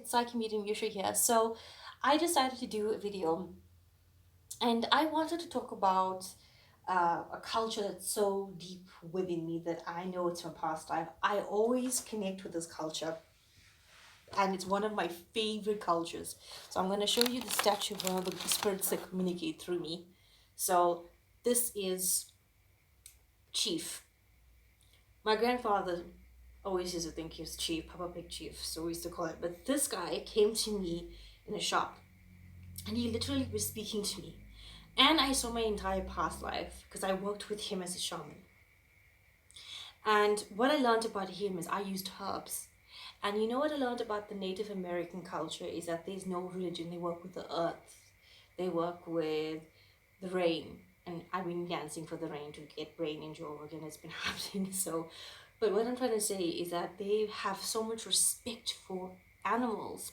Psyche Meeting Yusha here. So I decided to do a video and I wanted to talk about a culture that's so deep within me that I know it's from past life. I always connect with this culture and it's one of my favorite cultures. So I'm going to show you the statue of one of the spirits that communicate through me. So this is Chief. My grandfather always used to think he was Chief, Papa Pig Chief, so we used to call it. But this guy came to me in a shop and he literally was speaking to me. And I saw my entire past life because I worked with him as a shaman. And what I learned about him is I used herbs. And you know what I learned about the Native American culture is that there's no religion. They work with the earth. They work with the rain. And I've been dancing for the rain to get rain in Joburg and it's been happening. So, but what I'm trying to say is that they have so much respect for animals,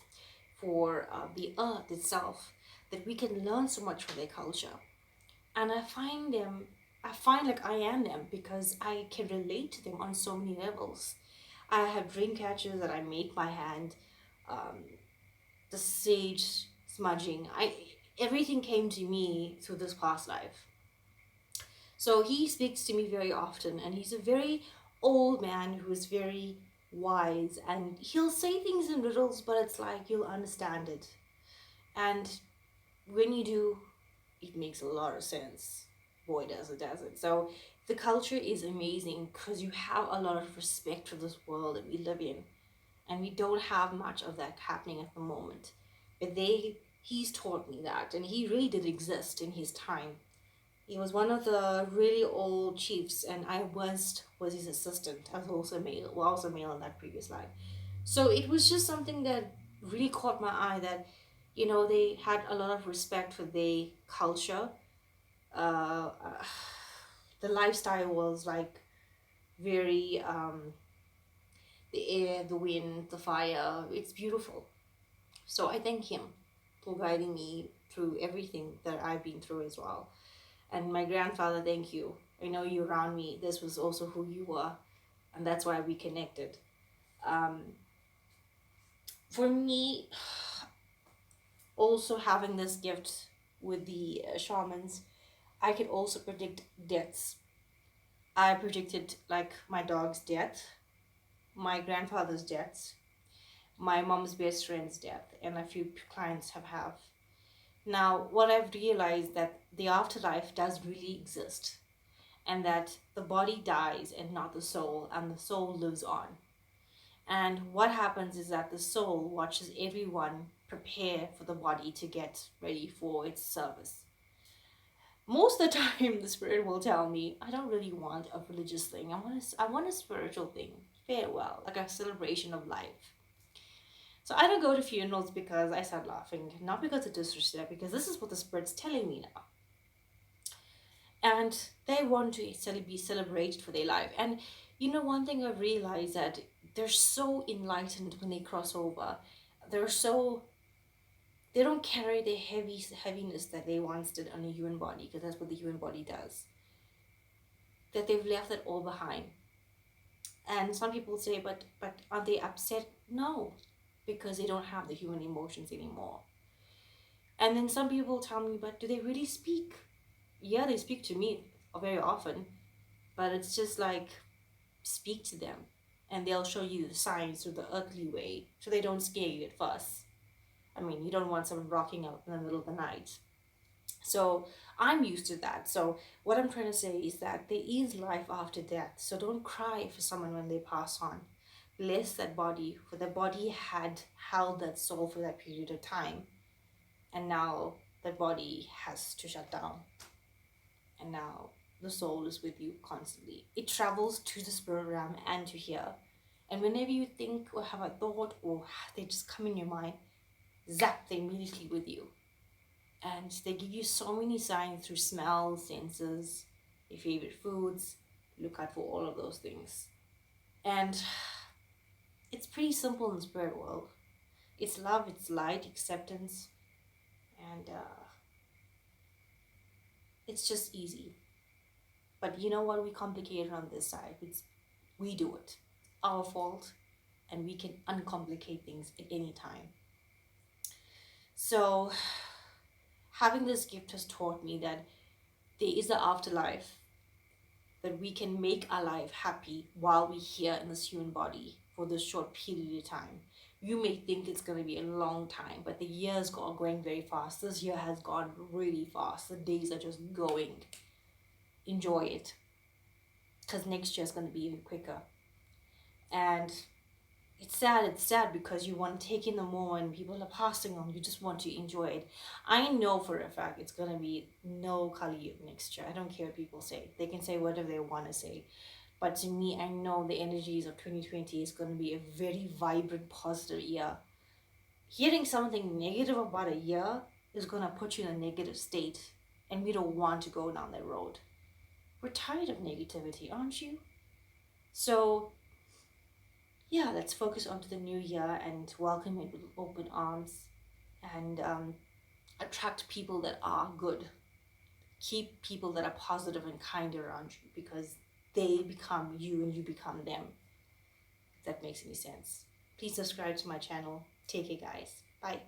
for the earth itself, that we can learn so much from their culture. And I find like I am them because I can relate to them on so many levels. I have dream catchers that I make by hand, um, the sage smudging. Everything came to me through this past life. So he speaks to me very often, and he's a very old man who is very wise, and he'll say things in riddles, but it's like you'll understand it. And when you do, it makes a lot of sense. Boy, does it, does it. So the culture is amazing because you have a lot of respect for this world that we live in. And we don't have much of that happening at the moment. But he's taught me that, and he really did exist in his time. He was one of the really old chiefs, and I was his assistant. I was also male. Well, also male in that previous life. So it was just something that really caught my eye. That they had a lot of respect for their culture. Uh, uh, the lifestyle was like very the air, the wind, the fire. It's beautiful. So I thank him for guiding me through everything that I've been through as well. And my grandfather, thank you. I know you around me. This was also who you were, and that's why we connected. Um, for me, also having this gift with the shamans, I could also predict deaths. I predicted like my dog's death, my grandfather's deaths, my mom's best friend's death, and a few clients have. Now, what I've realized that the afterlife does really exist, and that the body dies and not the soul, and the soul lives on. And what happens is that the soul watches everyone prepare for the body to get ready for its service. Most of the time, the spirit will tell me, I don't really want a religious thing. I want a spiritual thing. Farewell, like a celebration of life. So I don't go to funerals because I start laughing, not because of disrespect, because this is what the spirit's telling me now. And they want to be celebrated for their life. And one thing I've realized that they're so enlightened when they cross over. They're so they don't carry the heaviness that they once did on a human body, because that's what the human body does. That they've left it all behind. And some people say, but aren't they upset? No, because they don't have the human emotions anymore. And then some people tell me, but do they really speak? Yeah, they speak to me very often, but it's just like, speak to them and they'll show you the signs through the earthly way so they don't scare you at first. I mean, you don't want someone rocking out in the middle of the night. So I'm used to that. So what I'm trying to say is that there is life after death. So don't cry for someone when they pass on. Bless that body, for the body had held that soul for that period of time. And now the body has to shut down. And now the soul is with you constantly. It travels to the spirit realm and to here. And whenever you think or have a thought or they just come in your mind, zap, they're immediately with you. And they give you so many signs through smells, senses, your favorite foods. Look out for all of those things. And it's pretty simple in the spirit world. It's love, it's light, acceptance, and it's just easy. But you know what? We complicate it on this side. We do it. Our fault, and we can uncomplicate things at any time. So, having this gift has taught me that there is the afterlife, that we can make our life happy while we're here in this human body for this short period of time. You may think it's going to be a long time, but the years are going very fast. This year has gone really fast. The days are just going. Enjoy it, because next year is going to be even quicker. And it's sad because you want to take in the moment people are passing on. You just want to enjoy it. I know for a fact it's going to be no Kali Yuga next year. I don't care what people say. They can say whatever they want to say. But to me, I know the energies of 2020 is going to be a very vibrant, positive year. Hearing something negative about a year is going to put you in a negative state, and we don't want to go down that road. We're tired of negativity, aren't you? So, yeah, let's focus onto the new year and welcome it with open arms, and attract people that are good. Keep people that are positive and kind around you, because they become you and you become them. If that makes any sense. Please subscribe to my channel. Take care, guys. Bye.